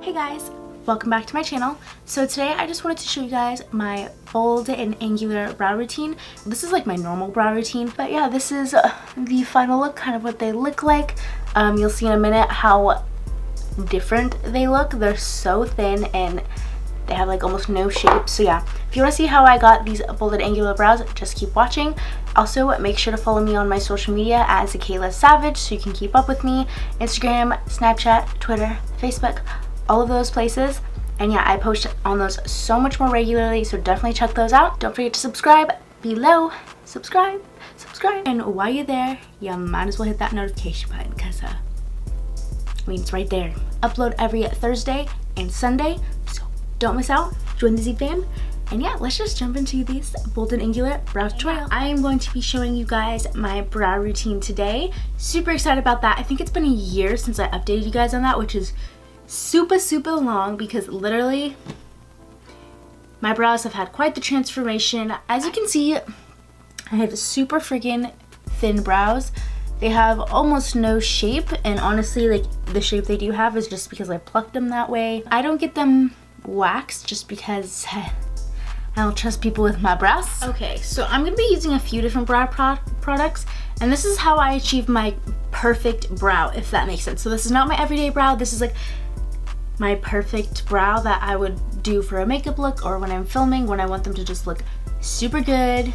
Hey guys, welcome back to my channel. So today I just wanted to show you guys my bold and angular brow routine. This is like my normal brow routine, but yeah, this is the final look, kind of what they look like. You'll see in a minute how different they look. They're so thin and they have like almost no shape. So yeah, if you want to see how I got these bold and angular brows, just keep watching. Also, make sure to follow me on my social media at zakaila.savage so you can keep up with me. Instagram, Snapchat, Twitter, Facebook, all of those places. And yeah, I post on those so much more regularly, so definitely check those out. Don't forget to subscribe below. Subscribe. And while you're there, you might as well hit that notification button because I mean, it's right there. Upload every Thursday and Sunday, so don't miss out. Join the Z fam. And yeah, let's just jump into these bold and angular brow tutorial. I am going to be showing you guys my brow routine today. Super excited about that. I think it's been a year since I updated you guys on that, which is super long because literally my brows have had quite the transformation. As you can see, I have super freaking thin brows. They have almost no shape, and honestly, like, the shape they do have is just because I plucked them that way. I don't get them waxed just because I don't trust people with my brows. Okay, so I'm gonna be using a few different brow products, and this is how I achieve my perfect brow, if that makes sense. So this is not my everyday brow. This is like my perfect brow that I would do for a makeup look or when I'm filming, when I want them to just look super good,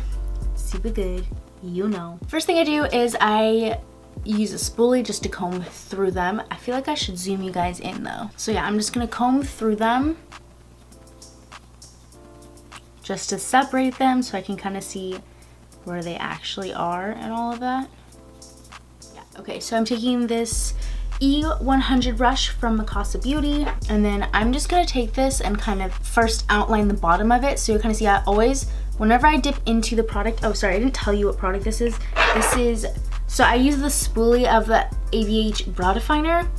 you know. First thing I do is I use a spoolie just to comb through them. I feel like I should zoom you guys in though. So yeah, I'm just gonna comb through them just to separate them so I can kind of see where they actually are and all of that. Yeah, okay, so I'm taking this E100 brush from Xoxo Beauty, and then I'm just gonna take this and kind of first outline the bottom of it, so you kind of see I always, whenever I dip into the product, oh sorry, I didn't tell you what product this is. So I use the spoolie of the AVH brow definer,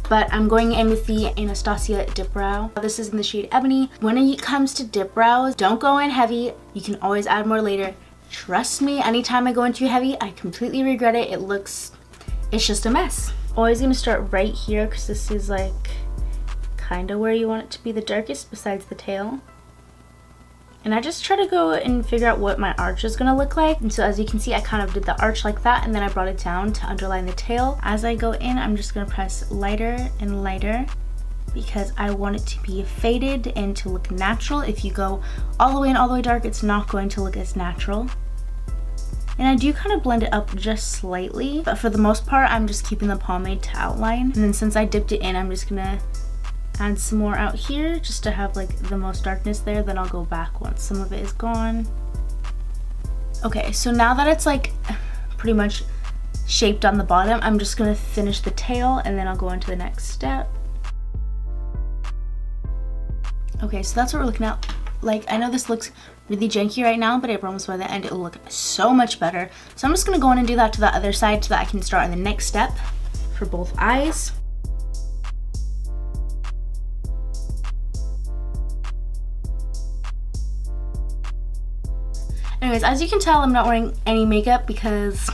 but I'm going in with the Anastasia dip brow. This is in the shade Ebony. When it comes to dip brows, don't go in heavy. You can always add more later. Trust me, anytime I go in too heavy, I completely regret it. It's just a mess. Always gonna start right here because this is like kind of where you want it to be the darkest besides the tail. And I just try to go and figure out what my arch is gonna look like. And so as you can see, I kind of did the arch like that, and then I brought it down to underline the tail. As I go in, I'm just gonna press lighter and lighter because I want it to be faded and to look natural. If you go all the way in all the way dark, it's not going to look as natural. And I do kind of blend it up just slightly, but for the most part, I'm just keeping the pomade to outline. And then since I dipped it in, I'm just gonna add some more out here just to have like the most darkness there. Then I'll go back once some of it is gone. Okay, so now that it's like pretty much shaped on the bottom, I'm just gonna finish the tail and then I'll go into the next step. Okay, so that's what we're looking at. Like, I know this looks really janky right now, but I promise by the end it will look so much better. So I'm just gonna go in and do that to the other side so that I can start on the next step for both eyes. Anyways, as you can tell, I'm not wearing any makeup because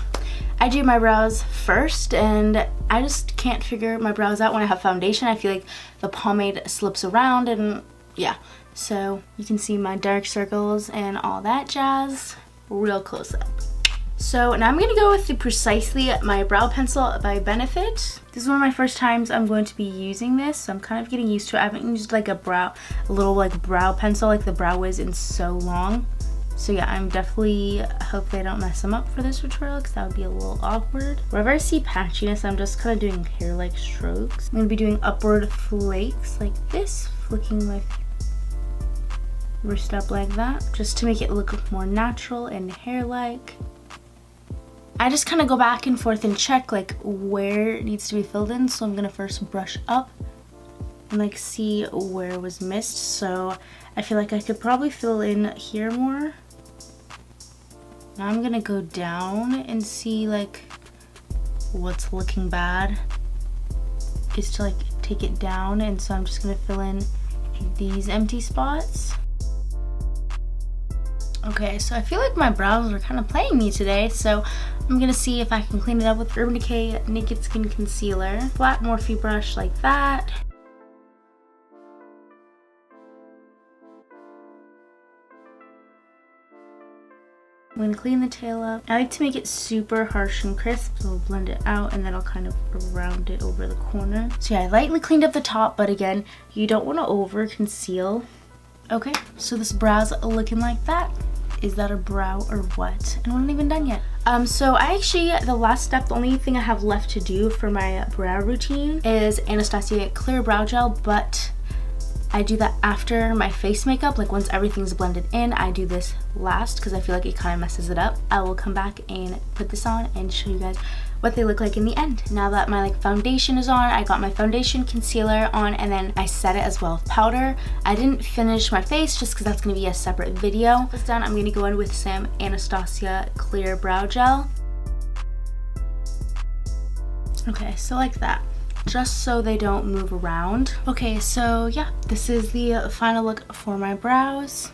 I do my brows first, and I just can't figure my brows out when I have foundation. I feel like the pomade slips around, and yeah. So you can see my dark circles and all that jazz real close up. So now I'm gonna go with the Precisely My Brow Pencil by Benefit. This is one of my first times I'm going to be using this, so I'm kind of getting used to it. I haven't used like a little like brow pencil like the Brow Wiz in so long. So yeah, I'm definitely, hopefully I don't mess them up for this tutorial because that would be a little awkward. Wherever I see patchiness, I'm just kind of doing hair-like strokes. I'm gonna be doing upward flakes like this, flicking my wrist up like that, just to make it look more natural and hair-like. I just kind of go back and forth and check like where it needs to be filled in. So I'm gonna first brush up and like see where it was missed. So I feel like I could probably fill in here more. Now I'm gonna go down and see like what's looking bad is to like take it down, and so I'm just gonna fill in these empty spots. Okay, so I feel like my brows are kind of playing me today, so I'm gonna see if I can clean it up with Urban Decay Naked Skin Concealer. Flat Morphe brush like that. I'm gonna clean the tail up. I like to make it super harsh and crisp, so I'll blend it out and then I'll kind of round it over the corner. So yeah, I lightly cleaned up the top, but again, you don't want to over conceal. Okay, so this brow's looking like that. Is that a brow or what? And we're not even done yet. So I actually, the last step, the only thing I have left to do for my brow routine is Anastasia Clear Brow Gel, but I do that after my face makeup. Like once everything's blended in, I do this last because I feel like it kind of messes it up. I will come back and put this on and show you guys what they look like in the end. Now that my foundation is on, I got my foundation, concealer on, and then I set it as well with powder. I didn't finish my face just because that's going to be a separate video. Once it's done, I'm going to go in with some Anastasia Clear Brow Gel. Okay, so like that, just so they don't move around. Okay, so yeah, this is the final look for my brows.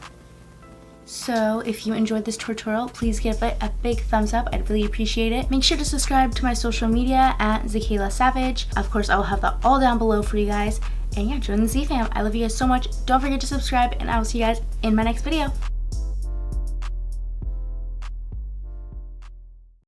So if you enjoyed this tutorial, please give it a big thumbs up. I'd really appreciate it. Make sure to subscribe to my social media at zakaila.savage. Of course, I will have that all down below for you guys. And yeah, join the Z fam. I love you guys so much. Don't forget to subscribe, and I will see you guys in my next video.